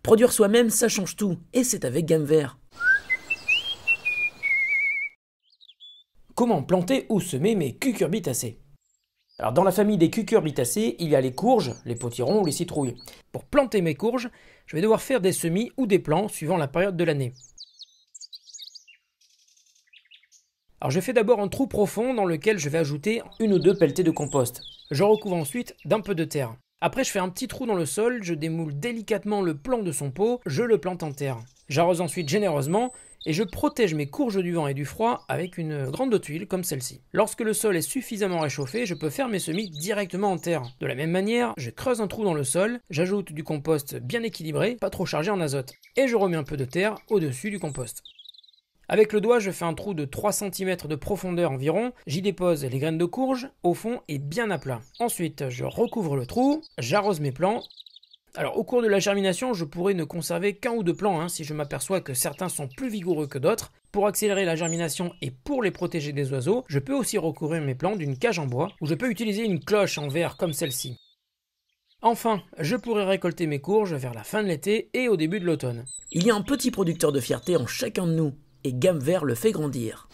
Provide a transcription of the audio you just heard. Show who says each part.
Speaker 1: Produire soi-même, ça change tout, et c'est avec Gamme Vert.
Speaker 2: Comment planter ou semer mes cucurbitacées? Alors dans la famille des cucurbitacées, il y a les courges, les potirons ou les citrouilles. Pour planter mes courges, je vais devoir faire des semis ou des plants suivant la période de l'année. Alors je fais d'abord un trou profond dans lequel je vais ajouter 1 ou 2 pelletées de compost. Je recouvre ensuite d'un peu de terre. Après je fais un petit trou dans le sol, je démoule délicatement le plant de son pot, je le plante en terre. J'arrose ensuite généreusement et je protège mes courges du vent et du froid avec une grande tuile comme celle-ci. Lorsque le sol est suffisamment réchauffé, je peux faire mes semis directement en terre. De la même manière, je creuse un trou dans le sol, j'ajoute du compost bien équilibré, pas trop chargé en azote, et je remets un peu de terre au-dessus du compost. Avec le doigt, je fais un trou de 3 cm de profondeur environ, j'y dépose les graines de courge, au fond et bien à plat. Ensuite, je recouvre le trou, j'arrose mes plants. Alors au cours de la germination, je pourrais ne conserver qu'1 ou 2 plants si je m'aperçois que certains sont plus vigoureux que d'autres. Pour accélérer la germination et pour les protéger des oiseaux, je peux aussi recouvrir mes plants d'une cage en bois, ou je peux utiliser une cloche en verre comme celle-ci. Enfin, je pourrais récolter mes courges vers la fin de l'été et au début de l'automne.
Speaker 1: Il y a un petit producteur de fierté en chacun de nous, et Gamme Vert le fait grandir.